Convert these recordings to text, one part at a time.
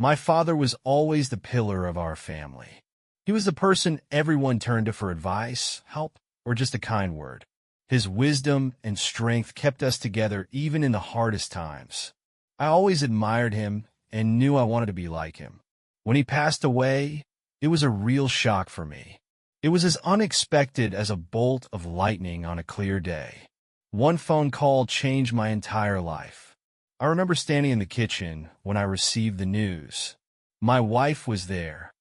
My father was always the pillar of our family. He was the person everyone turned to for advice, help, or just a kind word. His wisdom and strength kept us together even in the hardest times. I always admired him and knew I wanted to be like him. When he passed away, it was a real shock for me. It was as unexpected as a bolt of lightning on a clear day. One phone call changed my entire life. I remember standing in the kitchen when I received the news. My wife was there,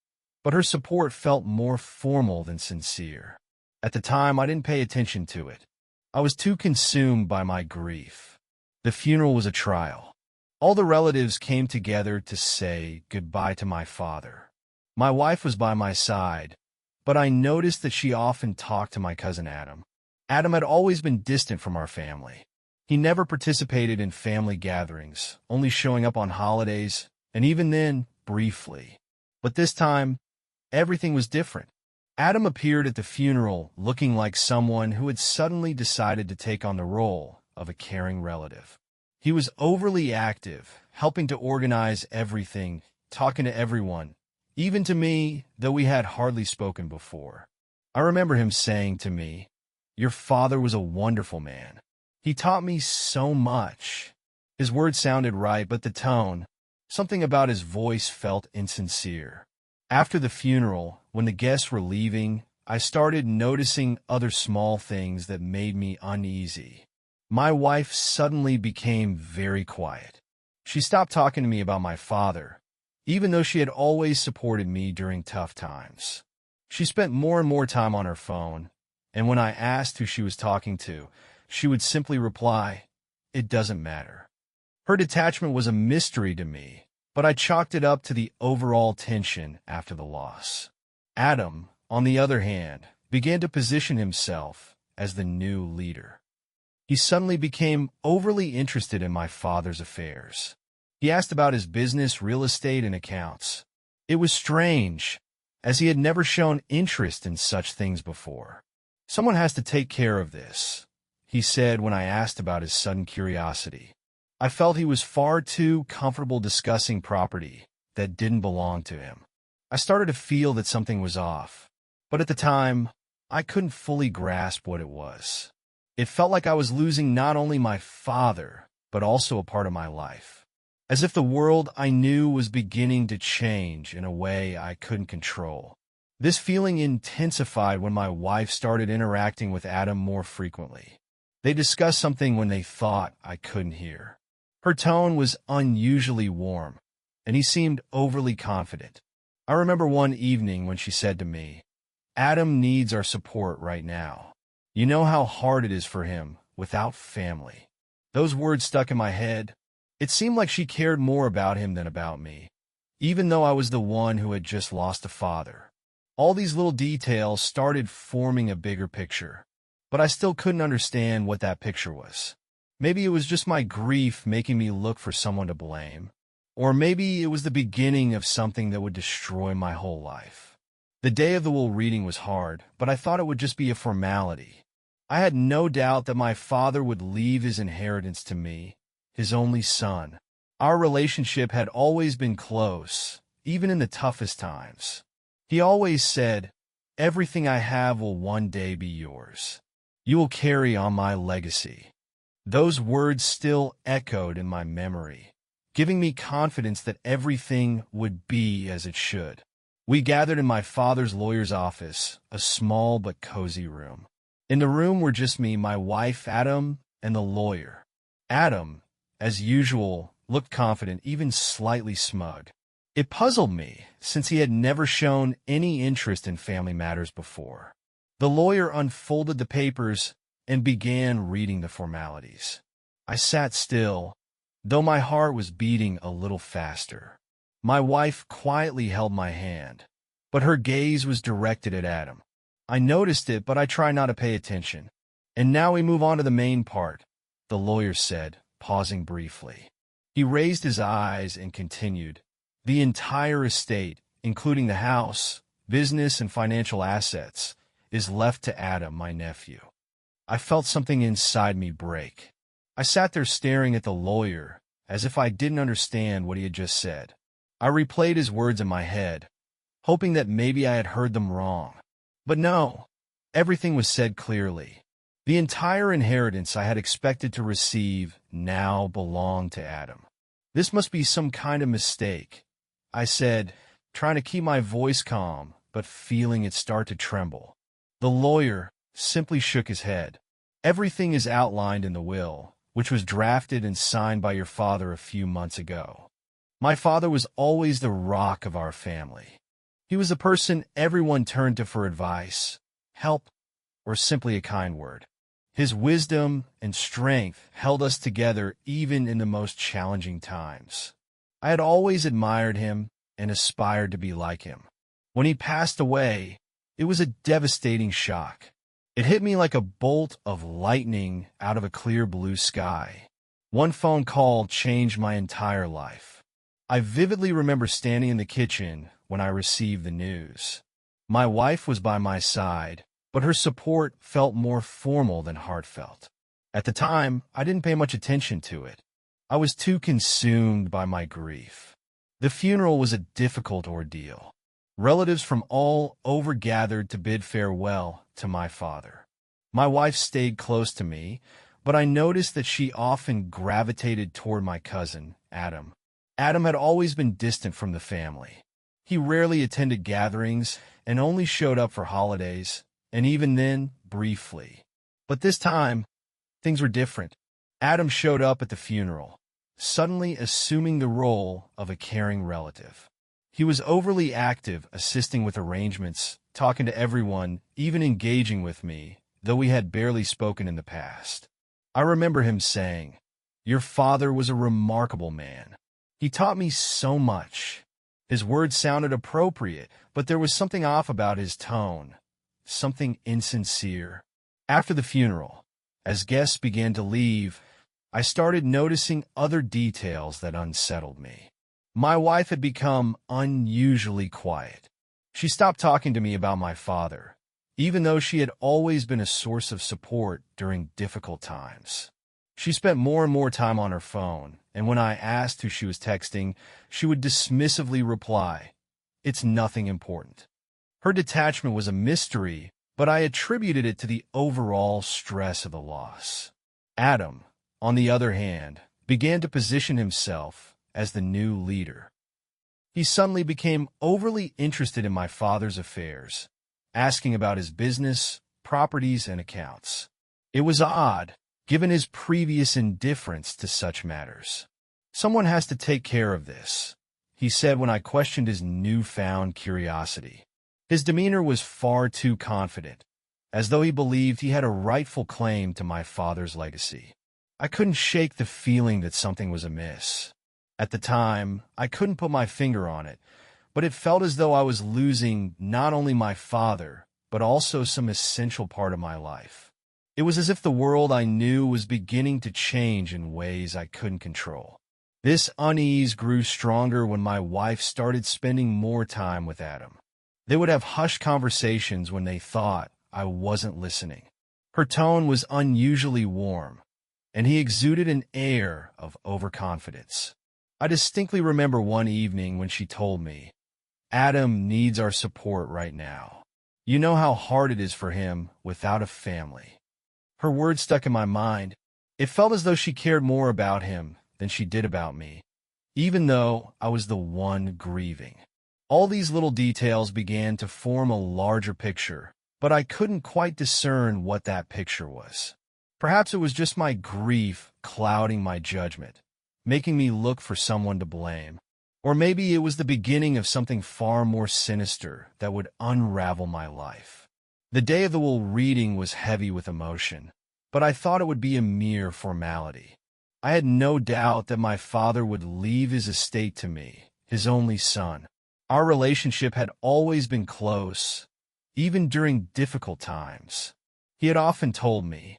but her support felt more formal than sincere. At the time, I didn't pay attention to it. I was too consumed by my grief. The funeral was a trial. All the relatives came together to say goodbye to my father. My wife was by my side, but I noticed that she often talked to my cousin Adam. Adam had always been distant from our family. He never participated in family gatherings, only showing up on holidays, and even then, briefly. But this time, everything was different. Adam appeared at the funeral looking like someone who had suddenly decided to take on the role of a caring relative. He was overly active, helping to organize everything, talking to everyone, even to me, though we had hardly spoken before. I remember him saying to me, "Your father was a wonderful man. He taught me so much." His words sounded right, but the tone, something about his voice felt insincere. After the funeral, when the guests were leaving, I started noticing other small things that made me uneasy. My wife suddenly became very quiet. She stopped talking to me about my father, even though she had always supported me during tough times. She spent more and more time on her phone, and when I asked who she was talking to, she would simply reply, "It doesn't matter." Her detachment was a mystery to me, but I chalked it up to the overall tension after the loss. Adam, on the other hand, began to position himself as the new leader. He suddenly became overly interested in my father's affairs. He asked about his business, real estate, and accounts. It was strange, as he had never shown interest in such things before. "Someone has to take care of this," he said when I asked about his sudden curiosity. I felt he was far too comfortable discussing property that didn't belong to him. I started to feel that something was off, but at the time, I couldn't fully grasp what it was. It felt like I was losing not only my father, but also a part of my life, as if the world I knew was beginning to change in a way I couldn't control. This feeling intensified when my wife started interacting with Adam more frequently. They discussed something when they thought I couldn't hear. Her tone was unusually warm, and he seemed overly confident. I remember one evening when she said to me, "Adam needs our support right now. You know how hard it is for him without family." Those words stuck in my head. It seemed like she cared more about him than about me, even though I was the one who had just lost a father. All these little details started forming a bigger picture, but I still couldn't understand what that picture was. Maybe it was just my grief making me look for someone to blame, or maybe it was the beginning of something that would destroy my whole life. The day of the will reading was hard, but I thought it would just be a formality. I had no doubt that my father would leave his inheritance to me, his only son. Our relationship had always been close, even in the toughest times. He always said, "Everything I have will one day be yours. You will carry on my legacy." Those words still echoed in my memory, giving me confidence that everything would be as it should. We gathered in my father's lawyer's office, a small but cozy room. In the room were just me, my wife, Adam, and the lawyer. Adam, as usual, looked confident, even slightly smug. It puzzled me, since he had never shown any interest in family matters before. The lawyer unfolded the papers and began reading the formalities. I sat still, though my heart was beating a little faster. My wife quietly held my hand, but her gaze was directed at Adam. I noticed it, but I tried not to pay attention. "And now we move on to the main part," the lawyer said, pausing briefly. He raised his eyes and continued, "The entire estate, including the house, business, and financial assets, is left to Adam, my nephew." I felt something inside me break. I sat there staring at the lawyer, as if I didn't understand what he had just said. I replayed his words in my head, hoping that maybe I had heard them wrong. But no, everything was said clearly. The entire inheritance I had expected to receive now belonged to Adam. This must be some kind of mistake, I said, trying to keep my voice calm, but feeling it start to tremble. The lawyer simply shook his head. Everything is outlined in the will, which was drafted and signed by your father a few months ago. My father was always the rock of our family. He was the person everyone turned to for advice, help, or simply a kind word. His wisdom and strength held us together even in the most challenging times. I had always admired him and aspired to be like him. When he passed away, it was a devastating shock. It hit me like a bolt of lightning out of a clear blue sky. One phone call changed my entire life. I vividly remember standing in the kitchen when I received the news. My wife was by my side, but her support felt more formal than heartfelt. At the time, I didn't pay much attention to it. I was too consumed by my grief. The funeral was a difficult ordeal. Relatives from all over gathered to bid farewell to my father. My wife stayed close to me, but I noticed that she often gravitated toward my cousin, Adam. Adam had always been distant from the family. He rarely attended gatherings and only showed up for holidays, and even then, briefly. But this time, things were different. Adam showed up at the funeral, suddenly assuming the role of a caring relative. He was overly active, assisting with arrangements, talking to everyone, even engaging with me, though we had barely spoken in the past. I remember him saying, "Your father was a remarkable man. He taught me so much." His words sounded appropriate, but there was something off about his tone, something insincere. After the funeral, as guests began to leave, I started noticing other details that unsettled me. My wife had become unusually quiet. She stopped talking to me about my father, even though she had always been a source of support during difficult times. She spent more and more time on her phone, and when I asked who she was texting, she would dismissively reply, "It's nothing important." Her detachment was a mystery, but I attributed it to the overall stress of the loss. Adam, on the other hand, began to position himself as the new leader. He suddenly became overly interested in my father's affairs, asking about his business, properties, and accounts. It was odd, given his previous indifference to such matters. "Someone has to take care of this," he said when I questioned his newfound curiosity. His demeanor was far too confident, as though he believed he had a rightful claim to my father's legacy. I couldn't shake the feeling that something was amiss. At the time, I couldn't put my finger on it, but it felt as though I was losing not only my father, but also some essential part of my life. It was as if the world I knew was beginning to change in ways I couldn't control. This unease grew stronger when my wife started spending more time with Adam. They would have hushed conversations when they thought I wasn't listening. Her tone was unusually warm, and he exuded an air of overconfidence. I distinctly remember one evening when she told me, "Adam needs our support right now. You know how hard it is for him without a family." Her words stuck in my mind. It felt as though she cared more about him than she did about me, even though I was the one grieving. All these little details began to form a larger picture, but I couldn't quite discern what that picture was. Perhaps it was just my grief clouding my judgment, making me look for someone to blame. Or maybe it was the beginning of something far more sinister that would unravel my life. The day of the will reading was heavy with emotion, but I thought it would be a mere formality. I had no doubt that my father would leave his estate to me, his only son. Our relationship had always been close, even during difficult times. He had often told me,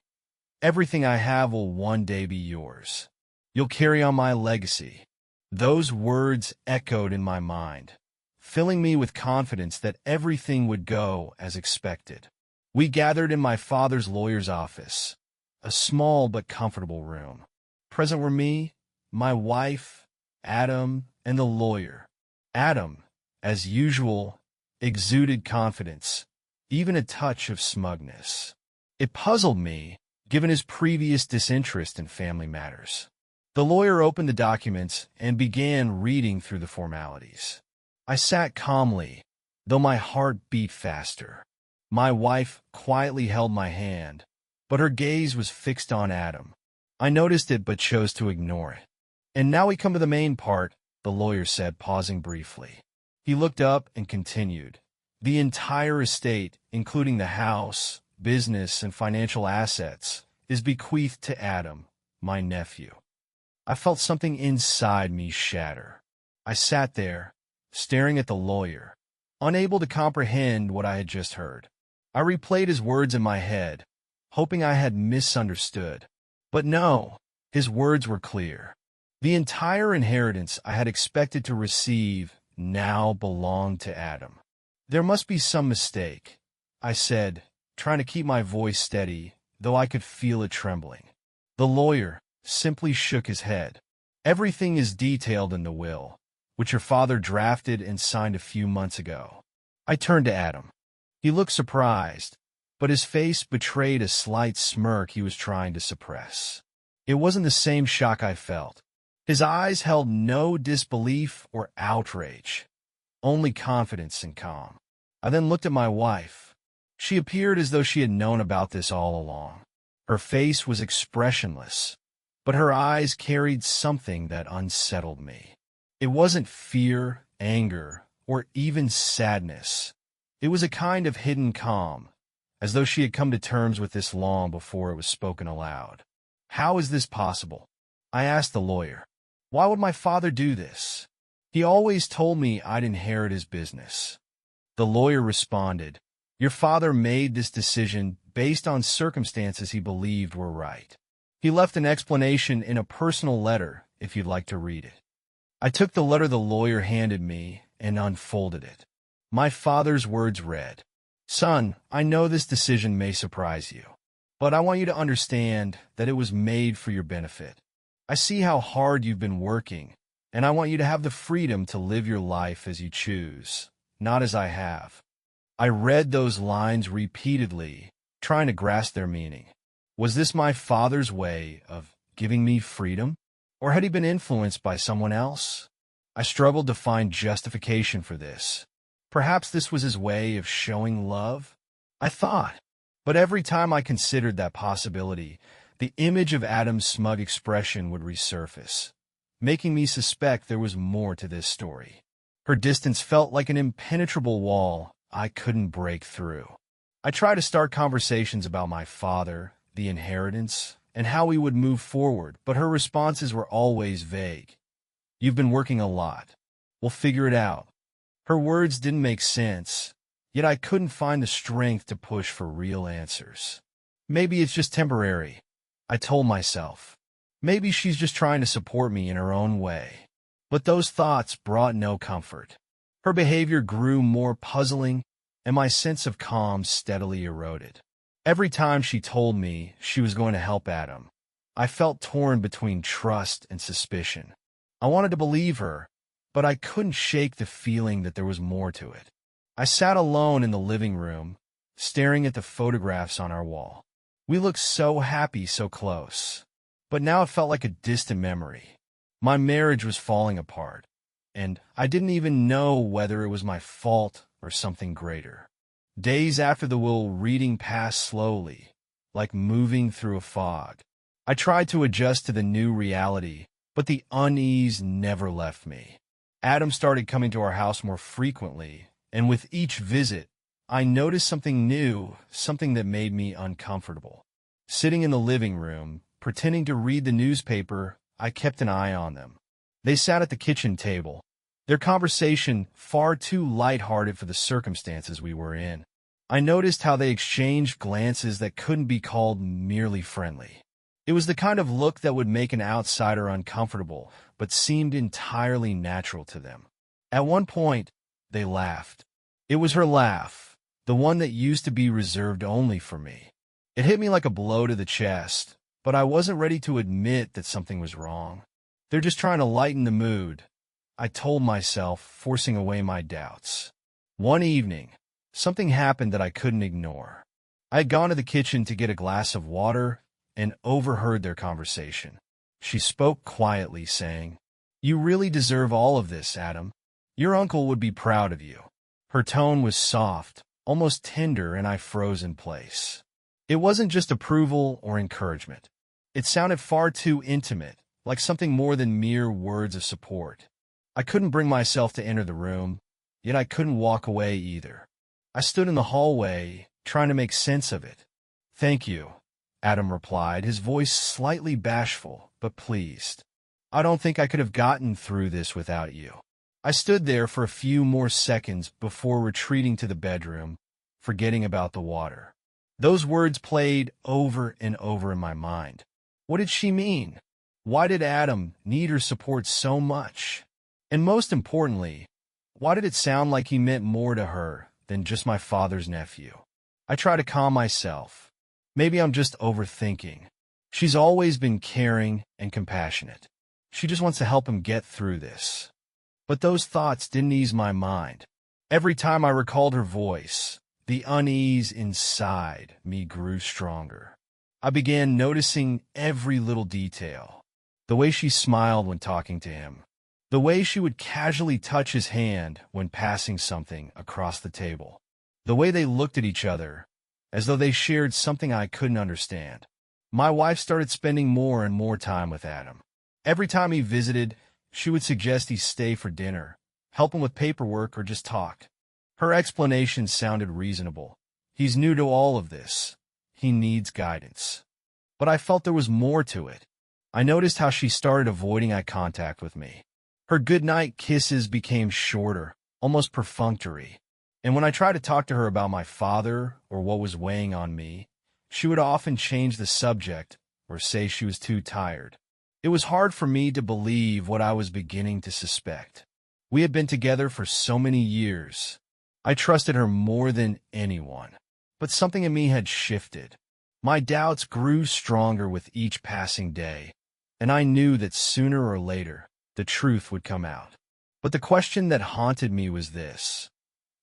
"Everything I have will one day be yours. You'll carry on my legacy." Those words echoed in my mind, filling me with confidence that everything would go as expected. We gathered in my father's lawyer's office, a small but comfortable room. Present were me, my wife, Adam, and the lawyer. Adam, as usual, exuded confidence, even a touch of smugness. It puzzled me, given his previous disinterest in family matters. The lawyer opened the documents and began reading through the formalities. I sat calmly, though my heart beat faster. My wife quietly held my hand, but her gaze was fixed on Adam. I noticed it but chose to ignore it. "And now we come to the main part," the lawyer said, pausing briefly. He looked up and continued. "The entire estate, including the house, business, and financial assets, is bequeathed to Adam, my nephew." I felt something inside me shatter. I sat there, staring at the lawyer, unable to comprehend what I had just heard. I replayed his words in my head, hoping I had misunderstood. But no, his words were clear. The entire inheritance I had expected to receive now belonged to Adam. "There must be some mistake," I said, trying to keep my voice steady, though I could feel it trembling. The lawyer simply shook his head. "Everything is detailed in the will, which your father drafted and signed a few months ago." I turned to Adam. He looked surprised, but his face betrayed a slight smirk he was trying to suppress. It wasn't the same shock I felt. His eyes held no disbelief or outrage, only confidence and calm. I then looked at my wife. She appeared as though she had known about this all along. Her face was expressionless, but her eyes carried something that unsettled me. It wasn't fear, anger, or even sadness. It was a kind of hidden calm, as though she had come to terms with this long before it was spoken aloud. "How is this possible?" I asked the lawyer. "Why would my father do this? He always told me I'd inherit his business." The lawyer responded, "Your father made this decision based on circumstances he believed were right. He left an explanation in a personal letter, if you'd like to read it." I took the letter the lawyer handed me and unfolded it. My father's words read, "Son, I know this decision may surprise you, but I want you to understand that it was made for your benefit. I see how hard you've been working, and I want you to have the freedom to live your life as you choose, not as I have." I read those lines repeatedly, trying to grasp their meaning. Was this my father's way of giving me freedom, or had he been influenced by someone else? I struggled to find justification for this. Perhaps this was his way of showing love, I thought. But every time I considered that possibility, the image of Adam's smug expression would resurface, making me suspect there was more to this story. Her distance felt like an impenetrable wall I couldn't break through. I tried to start conversations about my father, the inheritance, and how we would move forward, but her responses were always vague. "You've been working a lot. We'll figure it out." Her words didn't make sense, yet I couldn't find the strength to push for real answers. "Maybe it's just temporary," I told myself. "Maybe she's just trying to support me in her own way." But those thoughts brought no comfort. Her behavior grew more puzzling, and my sense of calm steadily eroded. Every time she told me she was going to help Adam, I felt torn between trust and suspicion. I wanted to believe her, but I couldn't shake the feeling that there was more to it. I sat alone in the living room, staring at the photographs on our wall. We looked so happy so close, but now it felt like a distant memory. My marriage was falling apart, and I didn't even know whether it was my fault or something greater. Days after the will, reading passed slowly, like moving through a fog. I tried to adjust to the new reality, but the unease never left me. Adam started coming to our house more frequently, and with each visit, I noticed something new, something that made me uncomfortable. Sitting in the living room, pretending to read the newspaper, I kept an eye on them. They sat at the kitchen table, their conversation far too lighthearted for the circumstances we were in. I noticed how they exchanged glances that couldn't be called merely friendly. It was the kind of look that would make an outsider uncomfortable, but seemed entirely natural to them. At one point, they laughed. It was her laugh, the one that used to be reserved only for me. It hit me like a blow to the chest, but I wasn't ready to admit that something was wrong. "They're just trying to lighten the mood," I told myself, forcing away my doubts. One evening, something happened that I couldn't ignore. I had gone to the kitchen to get a glass of water and overheard their conversation. She spoke quietly, saying, "You really deserve all of this, Adam. Your uncle would be proud of you." Her tone was soft, almost tender, and I froze in place. It wasn't just approval or encouragement. It sounded far too intimate, like something more than mere words of support. I couldn't bring myself to enter the room, yet I couldn't walk away either. I stood in the hallway, trying to make sense of it. "Thank you," Adam replied, his voice slightly bashful, but pleased. "I don't think I could have gotten through this without you." I stood there for a few more seconds before retreating to the bedroom, forgetting about the water. Those words played over and over in my mind. What did she mean? Why did Adam need her support so much? And most importantly, why did it sound like he meant more to her than just my father's nephew? I try to calm myself. Maybe I'm just overthinking. She's always been caring and compassionate. She just wants to help him get through this. But those thoughts didn't ease my mind. Every time I recalled her voice, the unease inside me grew stronger. I began noticing every little detail. The way she smiled when talking to him. The way she would casually touch his hand when passing something across the table. The way they looked at each other, as though they shared something I couldn't understand. My wife started spending more and more time with Adam. Every time he visited, she would suggest he stay for dinner, help him with paperwork, or just talk. Her explanations sounded reasonable. He's new to all of this. He needs guidance. But I felt there was more to it. I noticed how she started avoiding eye contact with me. Her goodnight kisses became shorter, almost perfunctory. And when I tried to talk to her about my father or what was weighing on me, she would often change the subject or say she was too tired. It was hard for me to believe what I was beginning to suspect. We had been together for so many years. I trusted her more than anyone. But something in me had shifted. My doubts grew stronger with each passing day, and I knew that sooner or later, the truth would come out. But the question that haunted me was this: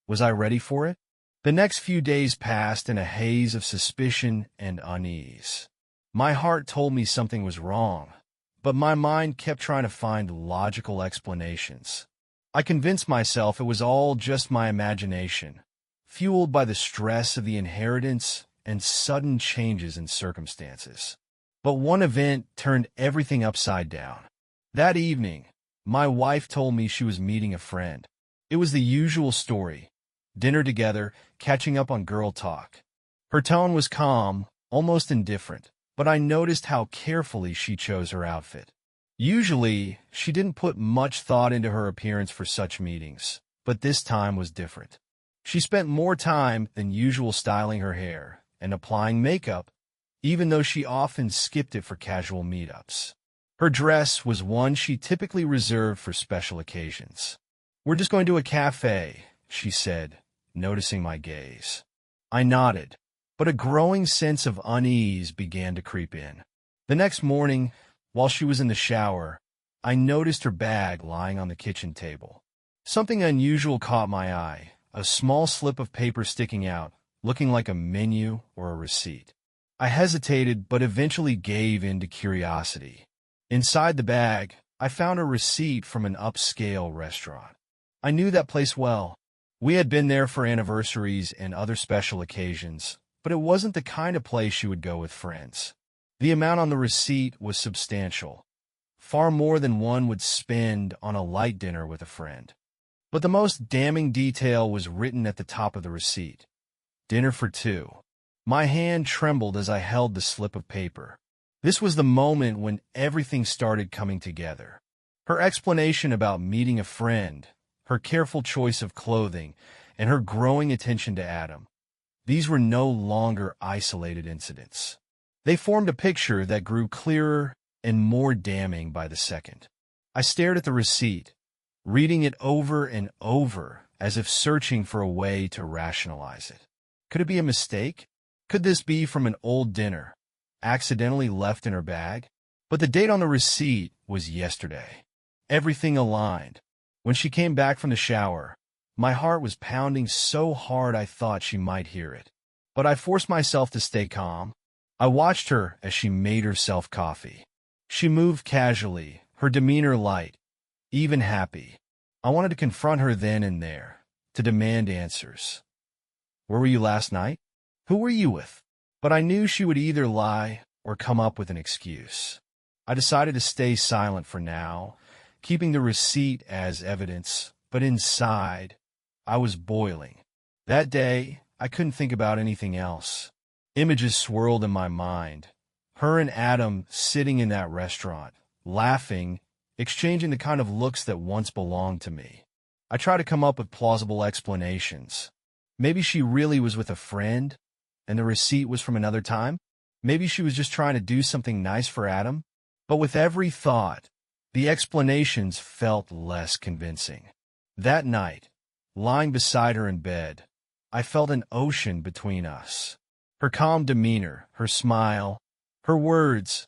was I ready for it? The next few days passed in a haze of suspicion and unease. My heart told me something was wrong, but my mind kept trying to find logical explanations. I convinced myself it was all just my imagination, fueled by the stress of the inheritance and sudden changes in circumstances. But one event turned everything upside down. That evening, my wife told me she was meeting a friend. It was the usual story: dinner together, catching up on girl talk. Her tone was calm, almost indifferent, but I noticed how carefully she chose her outfit. Usually, she didn't put much thought into her appearance for such meetings, but this time was different. She spent more time than usual styling her hair and applying makeup, even though she often skipped it for casual meetups. Her dress was one she typically reserved for special occasions. "We're just going to a cafe," she said, noticing my gaze. I nodded, but a growing sense of unease began to creep in. The next morning, while she was in the shower, I noticed her bag lying on the kitchen table. Something unusual caught my eye, a small slip of paper sticking out, looking like a menu or a receipt. I hesitated, but eventually gave in to curiosity. Inside the bag, I found a receipt from an upscale restaurant. I knew that place well. We had been there for anniversaries and other special occasions, but it wasn't the kind of place she would go with friends. The amount on the receipt was substantial, far more than one would spend on a light dinner with a friend. But the most damning detail was written at the top of the receipt: dinner for two. My hand trembled as I held the slip of paper. This was the moment when everything started coming together. Her explanation about meeting a friend, her careful choice of clothing, and her growing attention to Adam. These were no longer isolated incidents. They formed a picture that grew clearer and more damning by the second. I stared at the receipt, reading it over and over as if searching for a way to rationalize it. Could it be a mistake? Could this be from an old dinner, accidentally left in her bag? But the date on the receipt was yesterday. Everything aligned. When she came back from the shower, my heart was pounding so hard I thought she might hear it. But I forced myself to stay calm. I watched her as she made herself coffee. She moved casually, her demeanor light, even happy. I wanted to confront her then and there, to demand answers. Where were you last night? Who were you with? But I knew she would either lie or come up with an excuse. I decided to stay silent for now, keeping the receipt as evidence, but inside, I was boiling. That day, I couldn't think about anything else. Images swirled in my mind. Her and Adam sitting in that restaurant, laughing, exchanging the kind of looks that once belonged to me. I tried to come up with plausible explanations. Maybe she really was with a friend, and the receipt was from another time. Maybe she was just trying to do something nice for Adam. But with every thought, the explanations felt less convincing. That night, lying beside her in bed, I felt an ocean between us. Her calm demeanor, her smile, her words,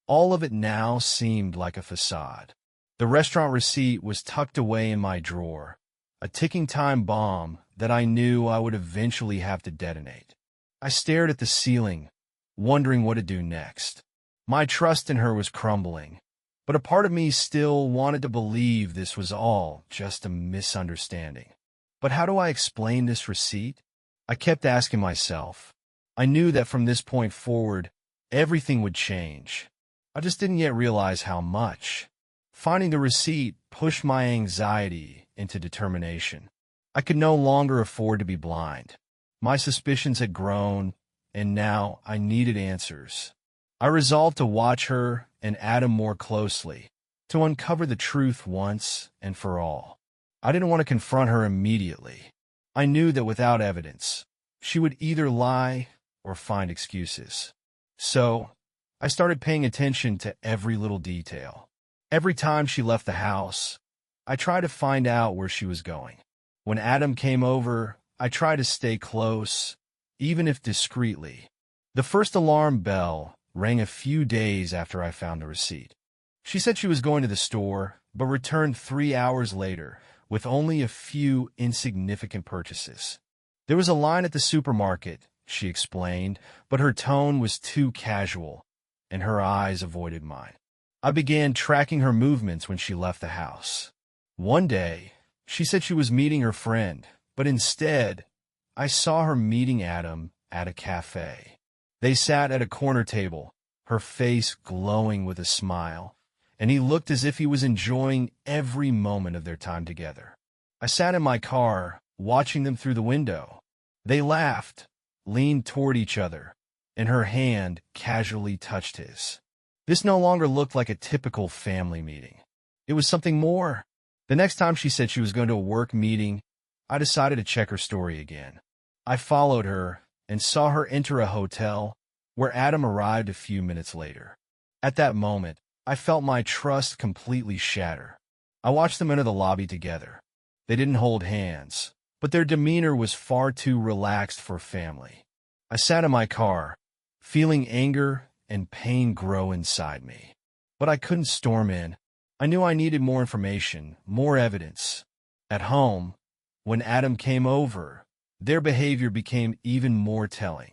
all of it now seemed like a facade. The restaurant receipt was tucked away in my drawer, a ticking time bomb that I knew I would eventually have to detonate. I stared at the ceiling, wondering what to do next. My trust in her was crumbling, but a part of me still wanted to believe this was all just a misunderstanding. But how do I explain this receipt? I kept asking myself. I knew that from this point forward, everything would change. I just didn't yet realize how much. Finding the receipt pushed my anxiety into determination. I could no longer afford to be blind. My suspicions had grown, and now I needed answers. I resolved to watch her and Adam more closely, to uncover the truth once and for all. I didn't want to confront her immediately. I knew that without evidence, she would either lie or find excuses. So, I started paying attention to every little detail. Every time she left the house, I tried to find out where she was going. When Adam came over, I tried to stay close, even if discreetly. The first alarm bell rang a few days after I found the receipt. She said she was going to the store, but returned 3 hours later with only a few insignificant purchases. There was a line at the supermarket, she explained, but her tone was too casual, and her eyes avoided mine. I began tracking her movements when she left the house. One day, she said she was meeting her friend, but instead, I saw her meeting Adam at a cafe. They sat at a corner table, her face glowing with a smile, and he looked as if he was enjoying every moment of their time together. I sat in my car, watching them through the window. They laughed, leaned toward each other, and her hand casually touched his. This no longer looked like a typical family meeting. It was something more. The next time she said she was going to a work meeting, I decided to check her story again. I followed her and saw her enter a hotel where Adam arrived a few minutes later. At that moment, I felt my trust completely shatter. I watched them enter the lobby together. They didn't hold hands, but their demeanor was far too relaxed for family. I sat in my car, feeling anger and pain grow inside me. But I couldn't storm in. I knew I needed more information, more evidence. At home, when Adam came over, their behavior became even more telling.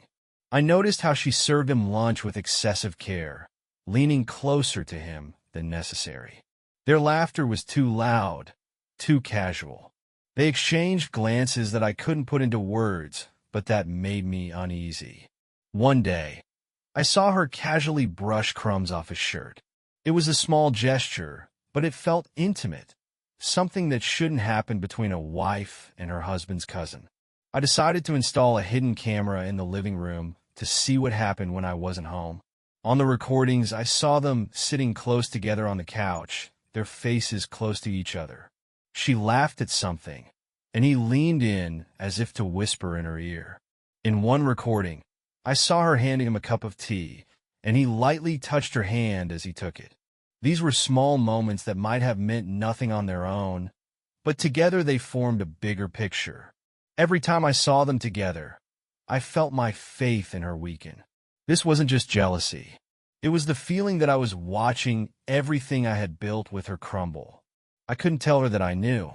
I noticed how she served him lunch with excessive care, leaning closer to him than necessary. Their laughter was too loud, too casual. They exchanged glances that I couldn't put into words, but that made me uneasy. One day, I saw her casually brush crumbs off his shirt. It was a small gesture, but it felt intimate, something that shouldn't happen between a wife and her husband's cousin. I decided to install a hidden camera in the living room to see what happened when I wasn't home. On the recordings, I saw them sitting close together on the couch, their faces close to each other. She laughed at something, and he leaned in as if to whisper in her ear. In one recording, I saw her handing him a cup of tea, and he lightly touched her hand as he took it. These were small moments that might have meant nothing on their own, but together they formed a bigger picture. Every time I saw them together, I felt my faith in her weaken. This wasn't just jealousy. It was the feeling that I was watching everything I had built with her crumble. I couldn't tell her that I knew.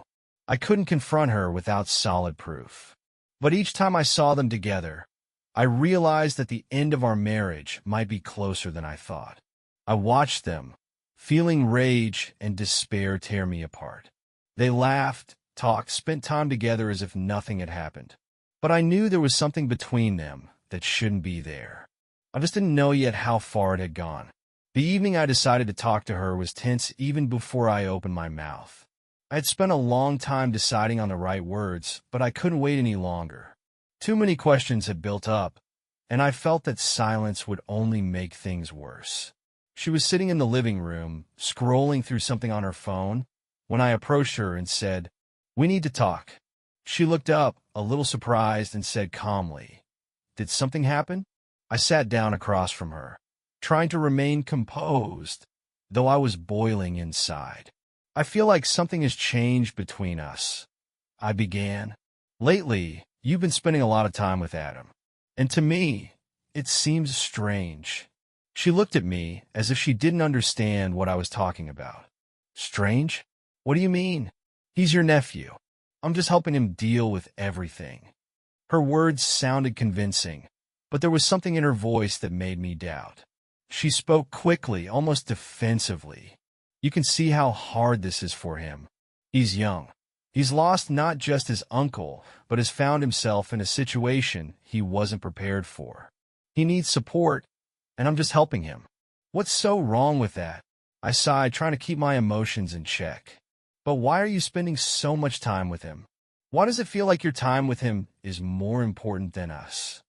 I couldn't confront her without solid proof. But each time I saw them together, I realized that the end of our marriage might be closer than I thought. I watched them, feeling rage and despair tear me apart. They laughed, talked, spent time together as if nothing had happened. But I knew there was something between them that shouldn't be there. I just didn't know yet how far it had gone. The evening I decided to talk to her was tense even before I opened my mouth. I had spent a long time deciding on the right words, but I couldn't wait any longer. Too many questions had built up, and I felt that silence would only make things worse. She was sitting in the living room, scrolling through something on her phone, when I approached her and said, "We need to talk." She looked up, a little surprised, and said calmly, "Did something happen?" I sat down across from her, trying to remain composed, though I was boiling inside. "I feel like something has changed between us," I began. "Lately, you've been spending a lot of time with Adam, and to me, it seems strange." She looked at me as if she didn't understand what I was talking about. "Strange? What do you mean?" "He's your nephew. I'm just helping him deal with everything." Her words sounded convincing, but there was something in her voice that made me doubt. She spoke quickly, almost defensively. "You can see how hard this is for him. He's young. He's lost not just his uncle, but has found himself in a situation he wasn't prepared for. He needs support, and I'm just helping him." "What's so wrong with that?" I sighed, trying to keep my emotions in check. "But why are you spending so much time with him? Why does it feel like your time with him is more important than us?"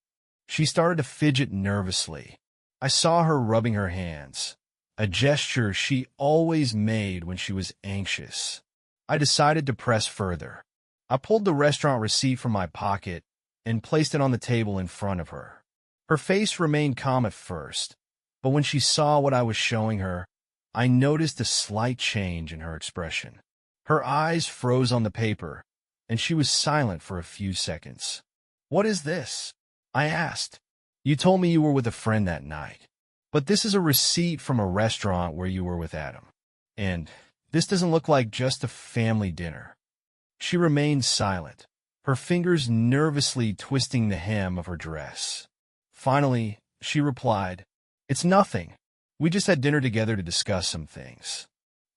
She started to fidget nervously. I saw her rubbing her hands, a gesture she always made when she was anxious. I decided to press further. I pulled the restaurant receipt from my pocket and placed it on the table in front of her. Her face remained calm at first, but when she saw what I was showing her, I noticed a slight change in her expression. Her eyes froze on the paper, and she was silent for a few seconds. "What is this?" I asked. "You told me you were with a friend that night, but this is a receipt from a restaurant where you were with Adam. And this doesn't look like just a family dinner." She remained silent, her fingers nervously twisting the hem of her dress. Finally, she replied, "It's nothing. We just had dinner together to discuss some things."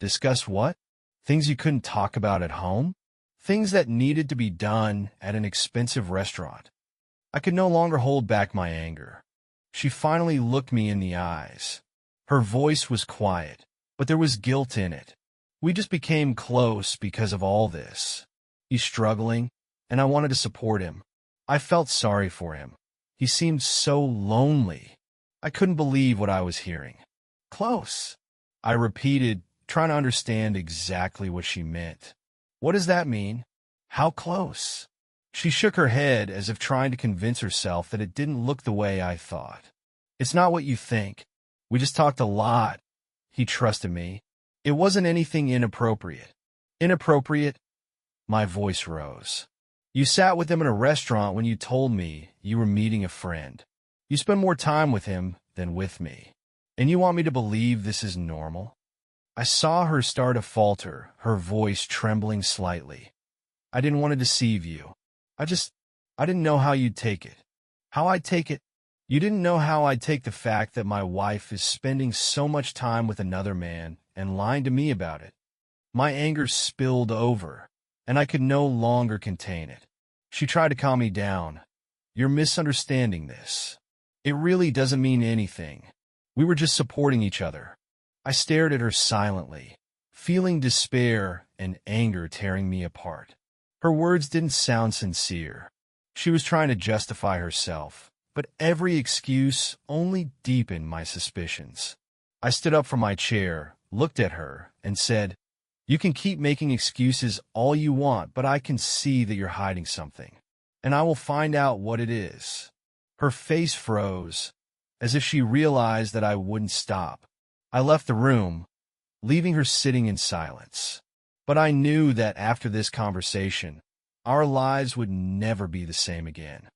"Discuss what? Things you couldn't talk about at home? Things that needed to be done at an expensive restaurant?" I could no longer hold back my anger. She finally looked me in the eyes. Her voice was quiet, but there was guilt in it. "We just became close because of all this. He's struggling, and I wanted to support him. I felt sorry for him. He seemed so lonely." I couldn't believe what I was hearing. "Close," I repeated, trying to understand exactly what she meant. "What does that mean? How close?" She shook her head as if trying to convince herself that it didn't look the way I thought. "It's not what you think. We just talked a lot. He trusted me. It wasn't anything inappropriate." "Inappropriate?" My voice rose. "You sat with him in a restaurant when you told me you were meeting a friend. You spend more time with him than with me. And you want me to believe this is normal?" I saw her start to falter, her voice trembling slightly. "I didn't want to deceive you. I didn't know how you'd take it." "How I'd take it?" "You didn't know how I'd take the fact that my wife is spending so much time with another man and lying to me about it." My anger spilled over, and I could no longer contain it. She tried to calm me down. "You're misunderstanding this. It really doesn't mean anything. We were just supporting each other." I stared at her silently, feeling despair and anger tearing me apart. Her words didn't sound sincere. She was trying to justify herself, but every excuse only deepened my suspicions. I stood up from my chair, looked at her, and said, "You can keep making excuses all you want, but I can see that you're hiding something, and I will find out what it is." Her face froze, as if she realized that I wouldn't stop. I left the room, leaving her sitting in silence. But I knew that after this conversation, our lives would never be the same again.